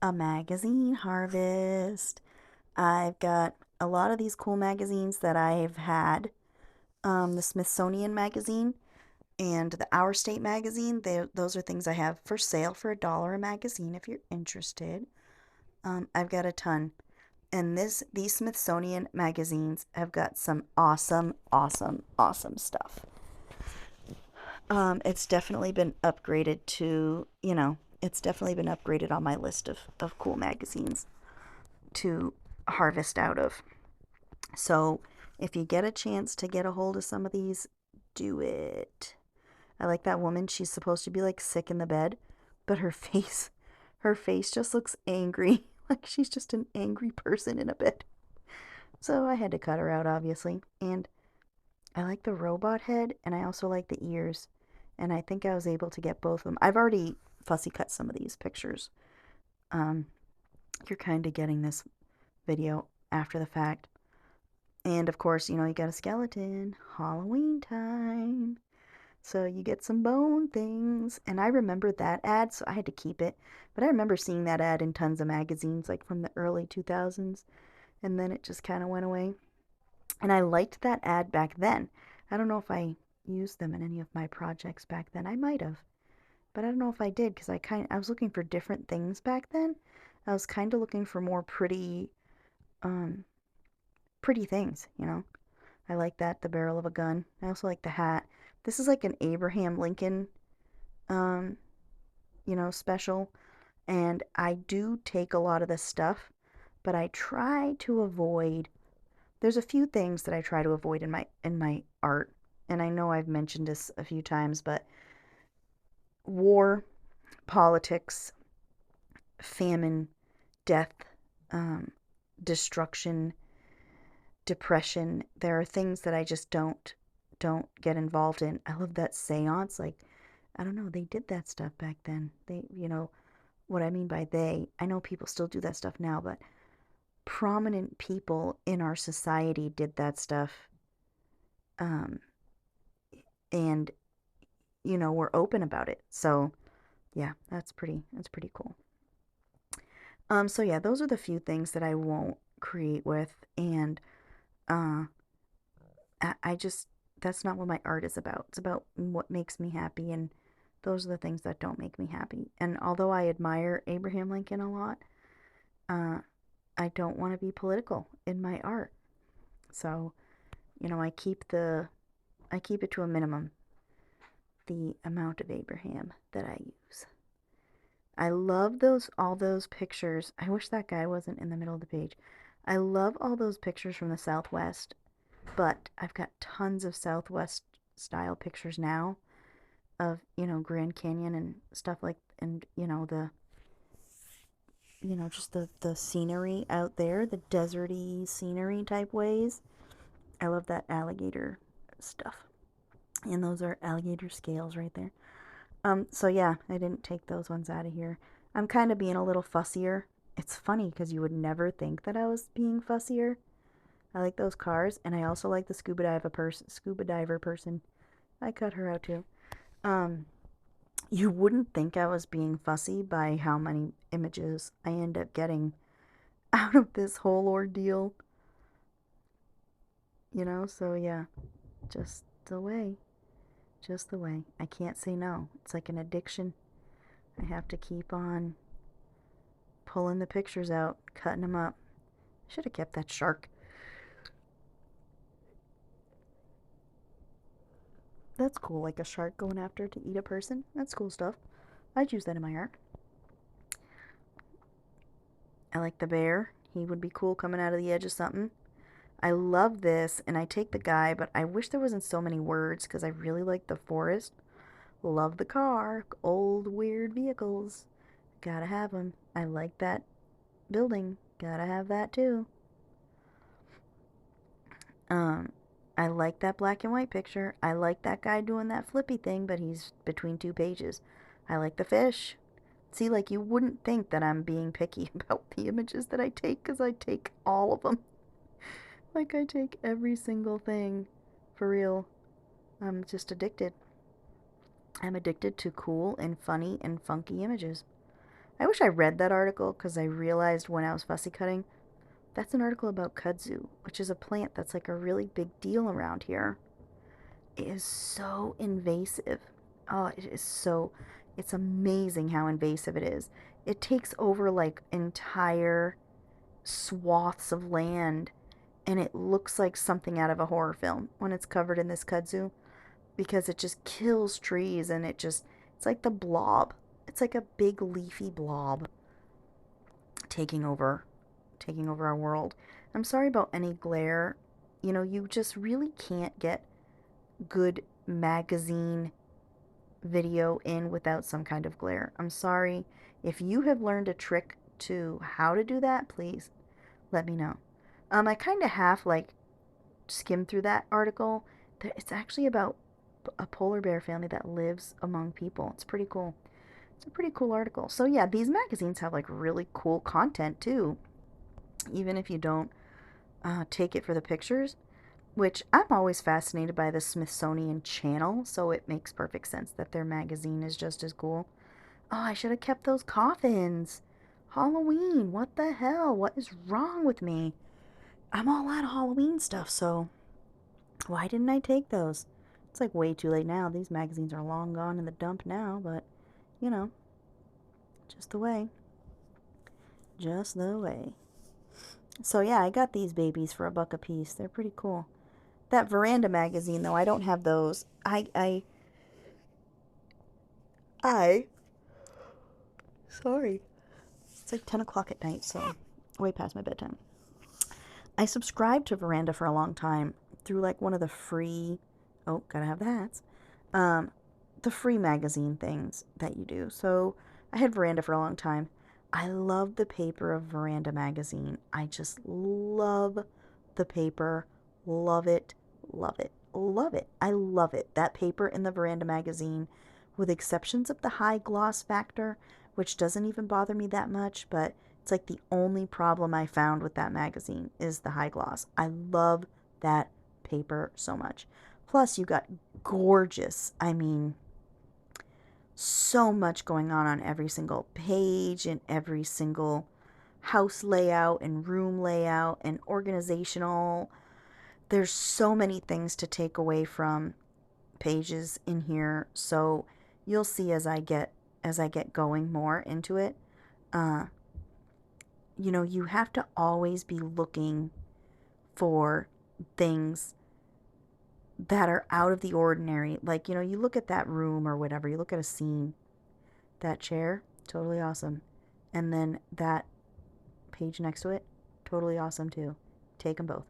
a magazine harvest. I've got a lot of these cool magazines that I've had. The Smithsonian magazine and the Our State magazine. Those are things I have for sale for $1 a magazine if you're interested. I've got a ton. And these Smithsonian magazines have got some awesome, awesome, awesome stuff. It's definitely been upgraded to, it's definitely been upgraded on my list of cool magazines to harvest out of. So if you get a chance to get a hold of some of these, do it. I like that woman. She's supposed to be like sick in the bed, but her face just looks angry. Like she's just an angry person in a bed. So I had to cut her out, obviously. And I like the robot head, and I also like the ears. And I think I was able to get both of them. I've already fussy cut some of these pictures. Um, you're kind of getting this video after the fact. And of course, you got a skeleton. Halloween time. So you get some bone things. And I remember that ad, so I had to keep it. But I remember seeing that ad in tons of magazines, like from the early 2000s. And then it just kind of went away. And I liked that ad back then. I don't know if I used them in any of my projects back then. I might have. But I don't know if I did because I was looking for different things back then. I was kind of looking for more um pretty things. I like that, the barrel of a gun. I also like the hat. This is like an Abraham Lincoln um special, and I do take a lot of this stuff, but I try to avoid there's a few things that I try to avoid in my art, and I know I've mentioned this a few times, but war, politics, famine, death, um, destruction, depression. There are things that I just don't get involved in. I love that seance. Like, I don't know, they did that stuff back then. What I mean by they, I know people still do that stuff now, but prominent people in our society did that stuff. Um, and we're open about it. So yeah, that's pretty cool. So yeah, those are the few things that I won't create with, and uh, I just that's not what my art is about. It's about what makes me happy, and those are the things that don't make me happy. And although I admire Abraham Lincoln a lot, uh, I don't want to be political in my art. So I keep it to a minimum, the amount of Abraham that I use. I love all those pictures. I wish that guy wasn't in the middle of the page. I love all those pictures from the Southwest, but I've got tons of Southwest style pictures now of, Grand Canyon and stuff like, and, just the scenery out there, the deserty scenery type ways. I love that alligator stuff. And those are alligator scales right there. So yeah, I didn't take those ones out of here. I'm kind of being a little fussier. It's funny because you would never think that I was being fussier. I like those cars, and I also like the scuba diver person. I cut her out too. Um, you wouldn't think I was being fussy by how many images I end up getting out of this whole ordeal. So yeah, just the way. Just the way. I can't say no. It's like an addiction. I have to keep on pulling the pictures out, cutting them up. Should have kept that shark. That's cool, like a shark going after to eat a person. That's cool stuff. I'd use that in my art. I like the bear. He would be cool coming out of the edge of something. I love this, and I take the guy, but I wish there wasn't so many words because I really like the forest. Love the car. Old, weird vehicles. Gotta have them. I like that building. Gotta have that too. Um, I like that black and white picture. I like that guy doing that flippy thing, but he's between two pages. I like the fish. See, like, you wouldn't think that I'm being picky about the images that I take because I take all of them. Like, I take every single thing. For real. I'm just addicted. I'm addicted to cool and funny and funky images. I wish I read that article because I realized when I was fussy cutting, that's an article about kudzu, which is a plant that's like a really big deal around here. It is so invasive. Oh, it is so, it's amazing how invasive it is. It takes over like entire swaths of land, and it looks like something out of a horror film when it's covered in this kudzu, because it just kills trees, and it's like the blob. It's like a big leafy blob taking over our world. I'm sorry about any glare. You know, you just really can't get good magazine video in without some kind of glare. I'm sorry. If you have learned a trick to how to do that, please let me know. I kind of half like skimmed through that article. It's actually about a polar bear family that lives among people. It's pretty cool. It's a pretty cool article. So yeah, these magazines have like really cool content too, even if you don't take it for the pictures, which I'm always fascinated by the Smithsonian Channel, so it makes perfect sense that their magazine is just as cool. Oh, I should have kept those coffins. Halloween, what the hell? What is wrong with me? I'm all out of Halloween stuff, so why didn't I take those? It's like way too late now. These magazines are long gone in the dump now, but you know, just the way. Just the way. So yeah, I got these babies for $1 a piece. They're pretty cool. That Veranda magazine, though, I don't have those. Sorry. It's like 10 o'clock at night, so way past my bedtime. I subscribed to Veranda for a long time through like one of the free, oh, gotta have the hats, the free magazine things that you do. So I had Veranda for a long time. I love the paper of Veranda magazine. I just love the paper. Love it, love it, love it. I love it. That paper in the Veranda magazine, with exceptions of the high gloss factor, which doesn't even bother me that much, but it's like the only problem I found with that magazine is the high gloss. I love that paper so much. Plus, you got gorgeous, I mean, so much going on every single page and every single house layout and room layout and organizational. There's so many things to take away from pages in here. So you'll see as I get going more into it. You know, you have to always be looking for things that are out of the ordinary. Like, you know, you look at that room or whatever, you look at a scene, that chair, totally awesome. And then that page next to it, totally awesome too. Take them both.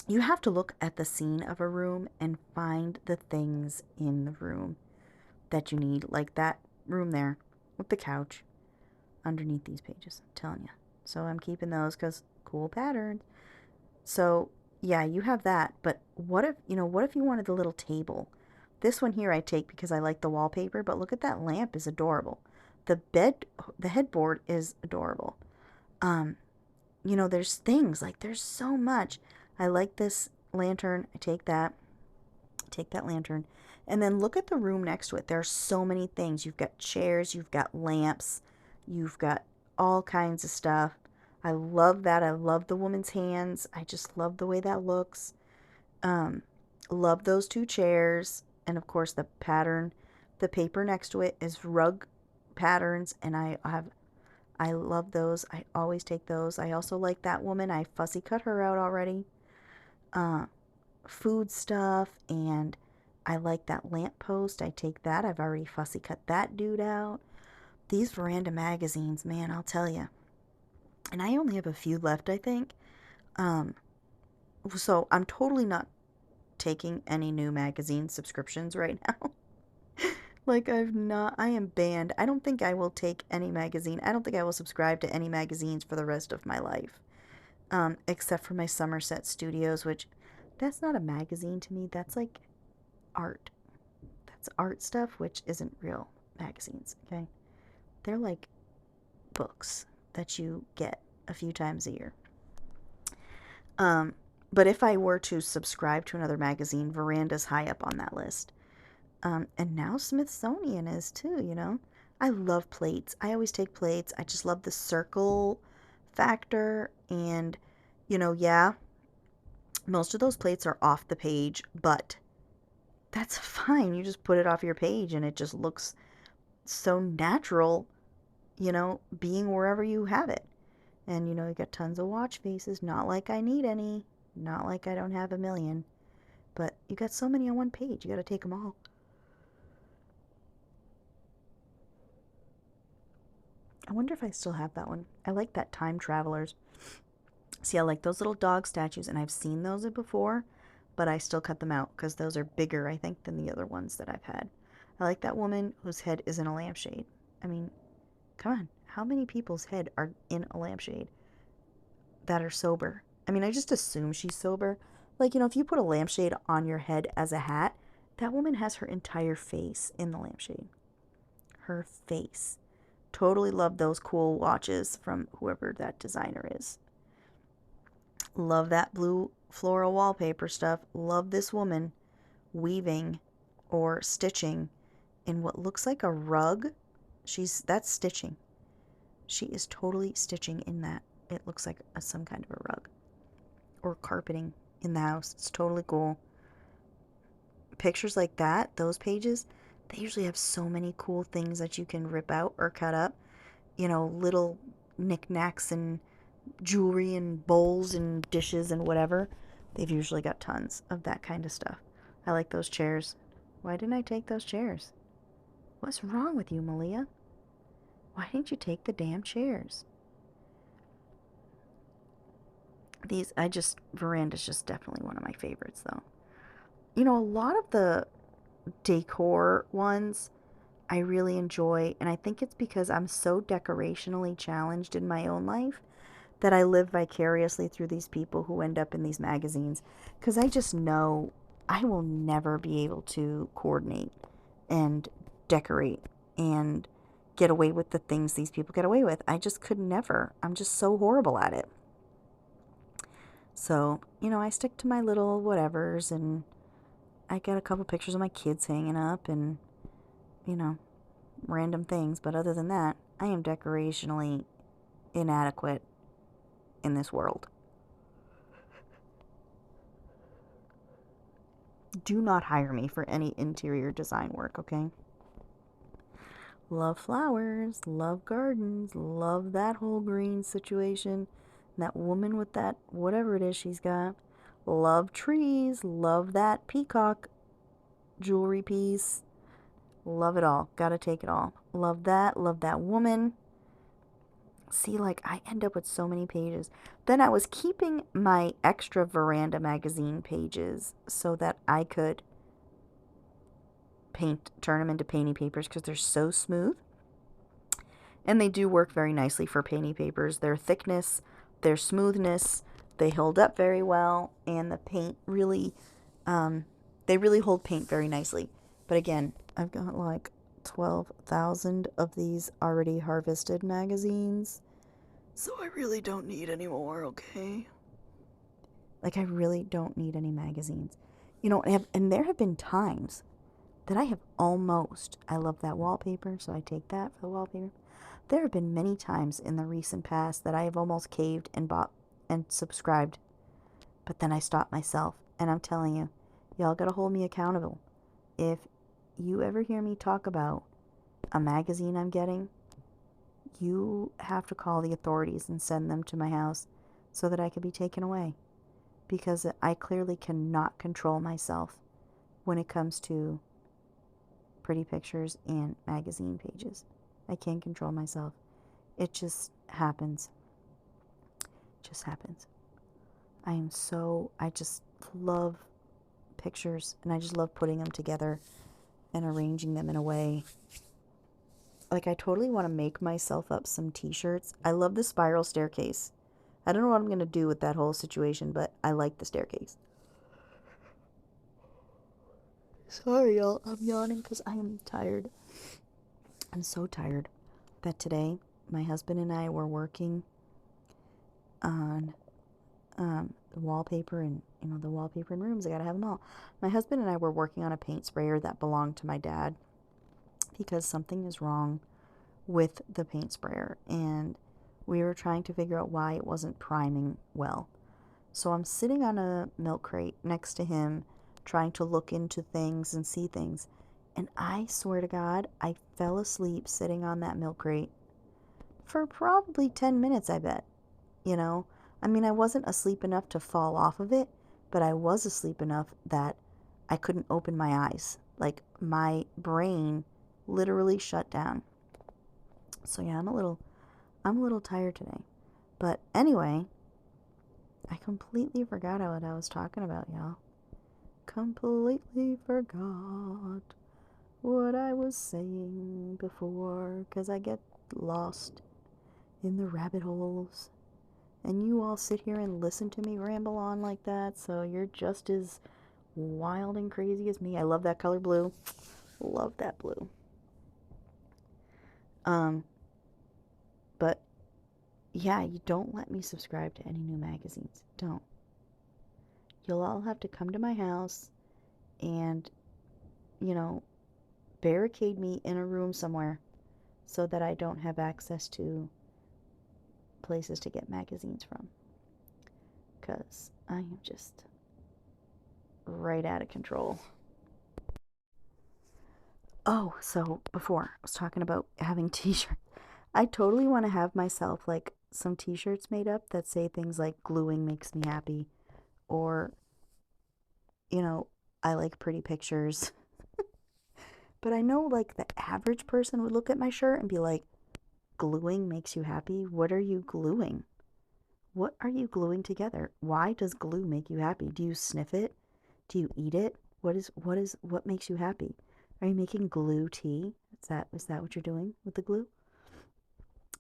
You have to look at the scene of a room and find the things in the room that you need, like that room there with the couch underneath these pages. I'm telling you. So I'm keeping those because cool patterns. So yeah, you have that. But what if you wanted the little table? This one here I take because I like the wallpaper. But look at that lamp, is adorable. The headboard is adorable. You know, there's things like there's so much. I like this lantern. I take that. Take that lantern. And then look at the room next to it. There's so many things. You've got chairs, you've got lamps, you've got all kinds of stuff. I love that. I love the woman's hands. I just love the way that looks. Love those 2 chairs. And of course the pattern, the paper next to it is rug patterns. And I love those. I always take those. I also like that woman. I fussy cut her out already. Food stuff, and I like that lamppost. I take that. I've already fussy cut that dude out. These Veranda magazines, man, I'll tell you. And I only have a few left, I think. So I'm totally not taking any new magazine subscriptions right now. Like I am banned. I don't think I will take any magazine. I don't think I will subscribe to any magazines for the rest of my life. Except for my Somerset Studios, which that's not a magazine to me. That's like art. That's art stuff, which isn't real magazines, okay? They're like books that you get a few times a year. But if I were to subscribe to another magazine, Veranda's high up on that list. And now Smithsonian is too, you know. I love plates. I always take plates. I just love the circle factor. And, yeah, most of those plates are off the page, but that's fine. You just put it off your page and it just looks so natural, being wherever you have it. And, you got tons of watch faces. Not like I need any. Not like I don't have a million. But you got so many on one page. You got to take them all. I wonder if I still have that one. I like that Time Travelers. See, I like those little dog statues, and I've seen those before, but I still cut them out because those are bigger, I think, than the other ones that I've had. I like that woman whose head is in a lampshade. I mean, come on. How many people's head are in a lampshade that are sober? I mean, I just assume she's sober. Like, if you put a lampshade on your head as a hat, that woman has her entire face in the lampshade. Her face. Totally love those cool watches from whoever that designer is. Love that blue floral wallpaper stuff. Love this woman weaving or stitching in what looks like a rug. That's stitching. She is totally stitching in that. It looks like some kind of a rug or carpeting in the house. It's totally cool. Pictures like that, those pages, they usually have so many cool things that you can rip out or cut up. Little knickknacks and jewelry and bowls and dishes and whatever. They've usually got tons of that kind of stuff. I like those chairs. Why didn't I take those chairs? What's wrong with you, Malia? Why didn't you take the damn chairs? Veranda's just definitely one of my favorites, though. A lot of the decor ones I really enjoy, and I think it's because I'm so decorationally challenged in my own life that I live vicariously through these people who end up in these magazines, because I just know I will never be able to coordinate and decorate and get away with the things these people get away with. I just could never. I'm just so horrible at it. So, I stick to my little whatevers, and I got a couple pictures of my kids hanging up and, random things. But other than that, I am decorationally inadequate in this world. Do not hire me for any interior design work, okay? Love flowers, love gardens, love that whole green situation. That woman with that, whatever it is she's got. Love trees, love that peacock jewelry piece. Love it all. Gotta take it all. Love that woman. See, I end up with so many pages. Then I was keeping my extra Veranda magazine pages so that I could turn them into painting papers because they're so smooth. And they do work very nicely for painting papers. Their thickness, their smoothness, they hold up very well, and the paint really, they really hold paint very nicely. But again, I've got 12,000 of these already harvested magazines, so I really don't need any more, okay? I really don't need any magazines. And there have been times that I love that wallpaper, so I take that for the wallpaper. There have been many times in the recent past that I have almost caved and bought and subscribed, but then I stopped myself, and I'm telling you, y'all gotta hold me accountable. If you ever hear me talk about a magazine I'm getting, you have to call the authorities and send them to my house so that I can be taken away, because I clearly cannot control myself when it comes to pretty pictures and magazine pages. I can't control myself. It just happens. It just happens. I just love pictures, and I just love putting them together and arranging them in a way. I totally want to make myself up some t-shirts. I love the spiral staircase. I don't know what I'm going to do with that whole situation, but I like the staircase. Sorry, y'all. I'm yawning because I am tired. I'm so tired that today my husband and I were working on the wallpaper, and the wallpaper in rooms. I gotta have them all. My husband and I were working on a paint sprayer that belonged to my dad because something is wrong with the paint sprayer, and we were trying to figure out why it wasn't priming well. So I'm sitting on a milk crate next to him, trying to look into things and see things. And I swear to God, I fell asleep sitting on that milk crate for probably 10 minutes, I bet. You know, I mean, I wasn't asleep enough to fall off of it, but I was asleep enough that I couldn't open my eyes. Like, my brain literally shut down. So yeah, I'm a little tired today. But anyway, I completely forgot what I was talking about, y'all. Completely forgot what I was saying before, because I get lost in the rabbit holes. And you all sit here and listen to me ramble on like that, so you're just as wild and crazy as me. I love that color blue. Love that blue. But yeah, you don't let me subscribe to any new magazines. Don't. You'll all have to come to my house and, you know, barricade me in a room somewhere so that I don't have access to places to get magazines from. Because I am just right out of control. Oh, so before I was talking about having t-shirts. I totally want to have myself like some t-shirts made up that say things like gluing makes me happy, or, you know, I like pretty pictures. But I know like the average person would look at my shirt and be like, gluing makes you happy? What are you gluing? What are you gluing together? Why does glue make you happy? Do you sniff it? Do you eat it? What makes you happy? Are you making glue tea? Is that what you're doing with the glue?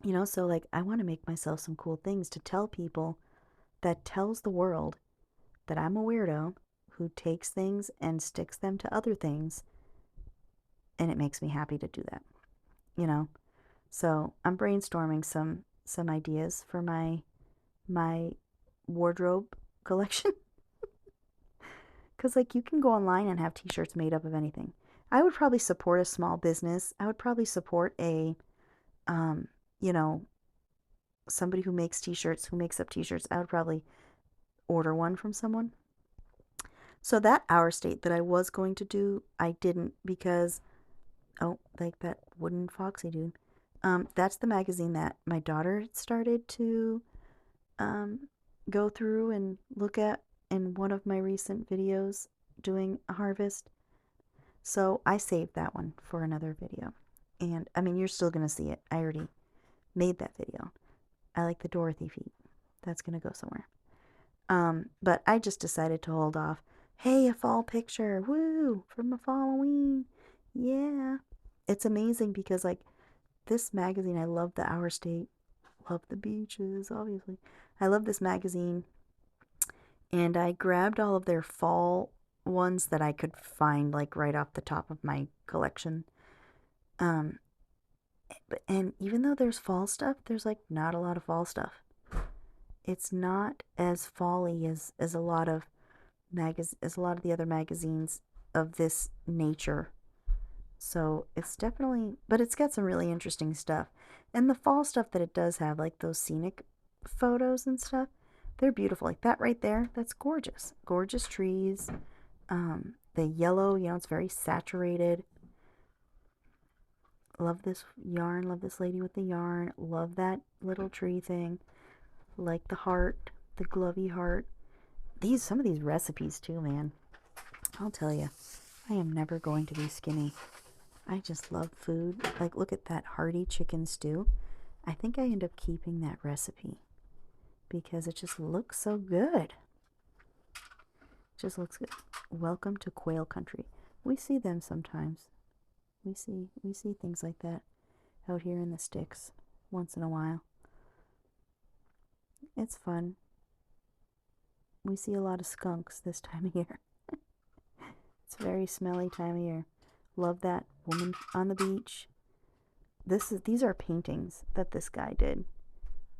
You know, so like I want to make myself some cool things to tell people, that tells the world that I'm a weirdo who takes things and sticks them to other things, and it makes me happy to do that. You know? So I'm brainstorming some ideas for my wardrobe collection. Because like you can go online and have t-shirts made up of anything. I would probably support a small business. I would probably support a you know, somebody who makes t-shirts, who makes up t-shirts. I would probably order one from someone. So that Our State that I was going to do, I didn't, because, oh, like that wooden foxy dude. That's the magazine that my daughter started to go through and look at in one of my recent videos doing a harvest. So I saved that one for another video. And I mean, you're still going to see it. I already made that video. I like the Dorothy feet. That's going to go somewhere. But I just decided to hold off. Hey, a fall picture. Woo! From a Halloween. Yeah. It's amazing because, like, this magazine, I love the Our State. Love the beaches, obviously. I love this magazine. And I grabbed all of their fall ones that I could find, like, right off the top of my collection. And even though there's fall stuff, there's, like, not a lot of fall stuff. It's not as fall-y as a lot of the other magazines of this nature. So it's definitely, but it's got some really interesting stuff. And the fall stuff that it does have, like those scenic photos and stuff, they're beautiful. Like that right there, that's gorgeous. Gorgeous trees. The yellow, you know, it's very saturated. Love this yarn. Love this lady with the yarn. Love that little tree thing. Like the heart, the glovey heart. Some of these recipes too, man. I'll tell you, I am never going to be skinny. I just love food. Like, look at that hearty chicken stew. I think I end up keeping that recipe because it just looks so good. It just looks good. Welcome to quail country. We see them sometimes. We see things like that out here in the sticks once in a while. It's fun. We see a lot of skunks this time of year. It's a very smelly time of year. Love that woman on the beach. These are paintings that this guy did.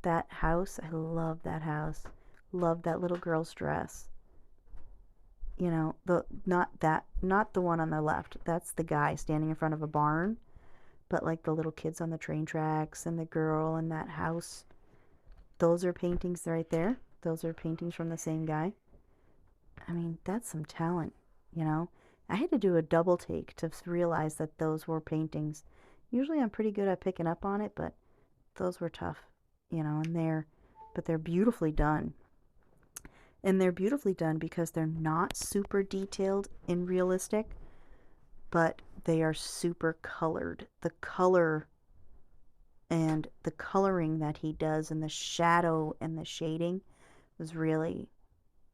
That house, I love that house. Love that little girl's dress. You know, not the one on the left. That's the guy standing in front of a barn. but like the little kids on the train tracks and the girl in that house, those are paintings right there. Those are paintings from the same guy. I mean, that's some talent, you know. I had to do a double take to realize that those were paintings. Usually I'm pretty good at picking up on it, but those were tough, you know, but they're beautifully done. And they're beautifully done because they're not super detailed and realistic, but they are super colored. The color and the coloring that he does and the shadow and the shading was really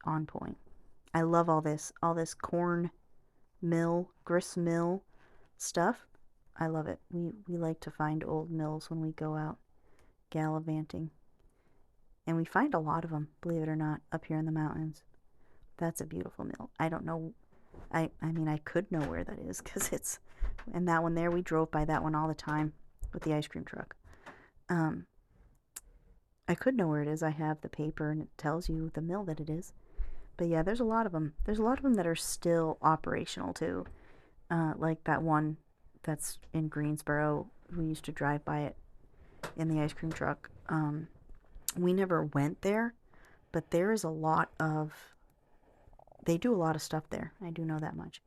on point. I love all this corn mill, grist mill stuff. I love it. We like to find old mills when we go out gallivanting. And we find a lot of them, believe it or not, up here in the mountains. That's a beautiful mill. I don't know. I mean, I could know where that is because it's, and that one there, we drove by that one all the time with the ice cream truck. I could know where it is. I have the paper and it tells you the mill that it is. But yeah, there's a lot of them. There's a lot of them that are still operational too. Like that one that's in Greensboro. We used to drive by it in the ice cream truck. We never went there, but there is a lot of, they do a lot of stuff there. I do know that much.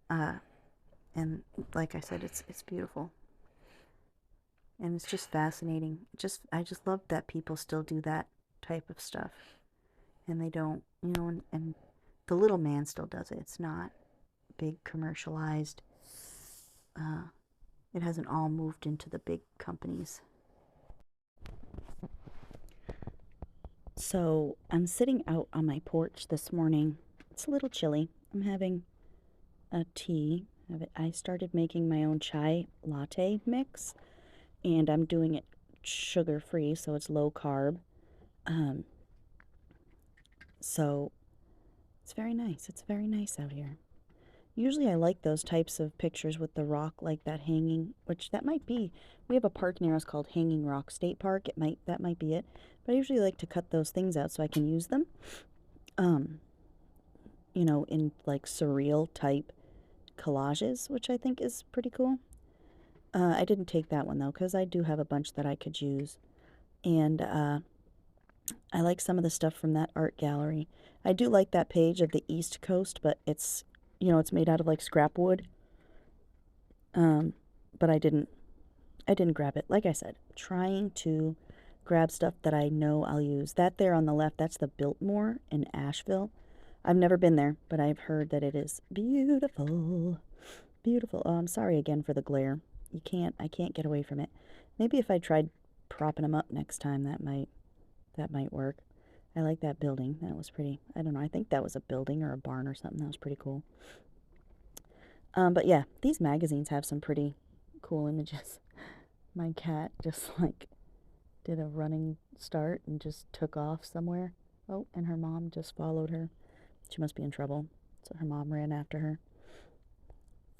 And like I said, it's beautiful. And it's just fascinating. I just love that people still do that type of stuff. And they don't, you know, and the little man still does it. It's not big commercialized. It hasn't all moved into the big companies. So I'm sitting out on my porch this morning. It's a little chilly. I'm having a tea. I started making my own chai latte mix, and I'm doing it sugar-free, so it's low carb. So it's very nice. It's very nice out here. Usually I like those types of pictures with the rock like that hanging, which that might be. We have a park near us called Hanging Rock State Park. That might be it. But I usually like to cut those things out so I can use them. You know, in like surreal type collages, which I think is pretty cool. I didn't take that one though, because I do have a bunch that I could use. And I like some of the stuff from that art gallery. I do like that page of the East Coast, but it's, you know, it's made out of like scrap wood. But I didn't grab it. Like I said, trying to grab stuff that I know I'll use. That there on the left, that's the Biltmore in Asheville. I've never been there, but I've heard that it is beautiful. Beautiful. Oh, I'm sorry again for the glare. I can't get away from it. Maybe if I tried propping them up next time, that might work. I like that building. That was pretty. I don't know. I think that was a building or a barn or something. That was pretty cool. But yeah, these magazines have some pretty cool images. My cat just like did a running start and just took off somewhere. Oh, and her mom just followed her. She must be in trouble. So her mom ran after her.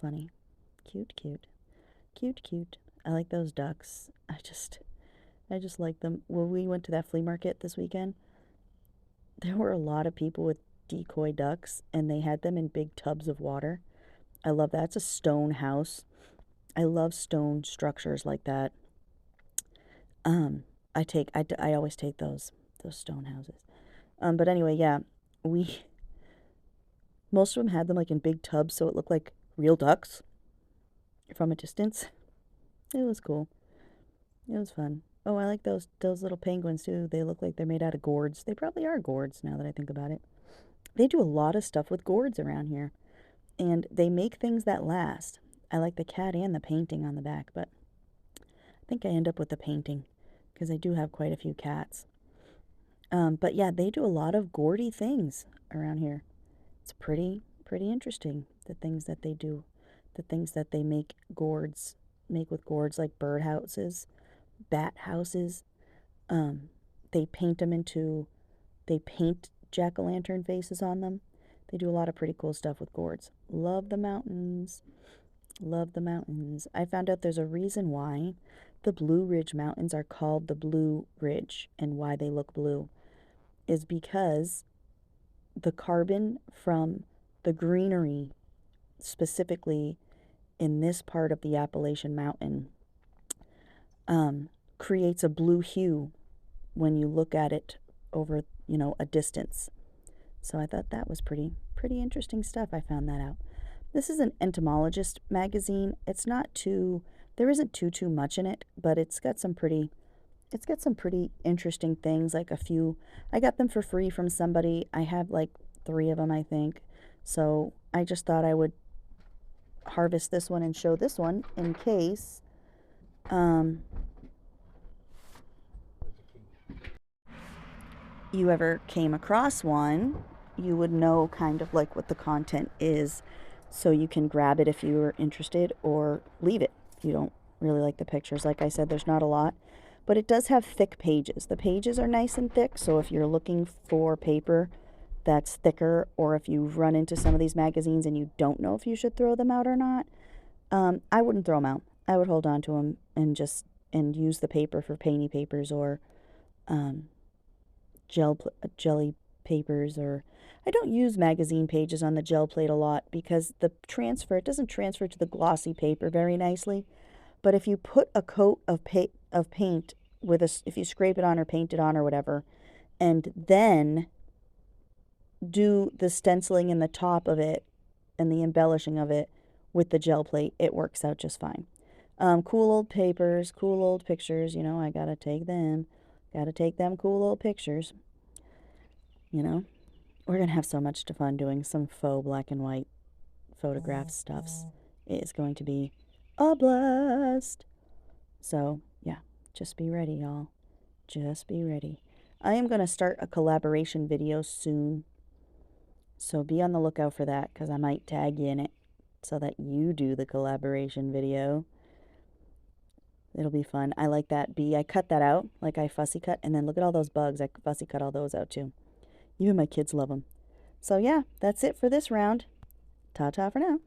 Funny. Cute, cute. Cute, cute. I like those ducks. I just like them. When we went to that flea market this weekend, there were a lot of people with decoy ducks, and they had them in big tubs of water. I love that. It's a stone house. I love stone structures like that. I always take those stone houses. But anyway, yeah, most of them had them like in big tubs, so it looked like real ducks from a distance. It was cool. It was fun. Oh, I like those little penguins too. They look like they're made out of gourds. They probably are gourds now that I think about it. They do a lot of stuff with gourds around here, and they make things that last. I like the cat and the painting on the back, but I think I end up with the painting because I do have quite a few cats. But yeah, they do a lot of gourdy things around here. It's pretty interesting, the things that they do, the things that they make with gourds, like bird houses, bat houses. They paint jack-o'-lantern faces on them. They do a lot of pretty cool stuff with gourds. Love the mountains. Love the mountains. I found out there's a reason why the Blue Ridge Mountains are called the Blue Ridge, and why they look blue is because the carbon from the greenery, specifically in this part of the Appalachian Mountain creates a blue hue when you look at it over, you know, a distance. So I thought that was pretty interesting stuff. I found that out. This is an entomologist magazine. It's not too, there isn't too much in it, but it's got some pretty interesting things, like a few. I got them for free from somebody. I have like 3 of them, I think. So I just thought I would harvest this one and show this one in case you ever came across one. You would know kind of like what the content is, so you can grab it if you're interested, or leave it if you don't really like the pictures. Like I said, there's not a lot, but it does have thick pages. The pages are nice and thick, so if you're looking for paper that's thicker, or if you run into some of these magazines and you don't know if you should throw them out or not, I wouldn't throw them out. I would hold on to them and just use the paper for painty papers, or jelly papers. Or I don't use magazine pages on the gel plate a lot because it doesn't transfer to the glossy paper very nicely. But if you put a coat of paint if you scrape it on or paint it on or whatever, and then do the stenciling in the top of it and the embellishing of it with the gel plate, it works out just fine. Cool old papers, cool old pictures, you know, I gotta take them. Gotta take them cool old pictures. You know, we're gonna have so much fun doing some faux black and white photograph stuffs. It is going to be a blast. So, yeah, just be ready, y'all. Just be ready. I am gonna start a collaboration video soon. So be on the lookout for that, because I might tag you in it so that you do the collaboration video. It'll be fun. I like that bee. I cut that out, like I fussy cut, and then look at all those bugs. I fussy cut all those out too. Even my kids love them. So yeah, that's it for this round. Ta-ta for now.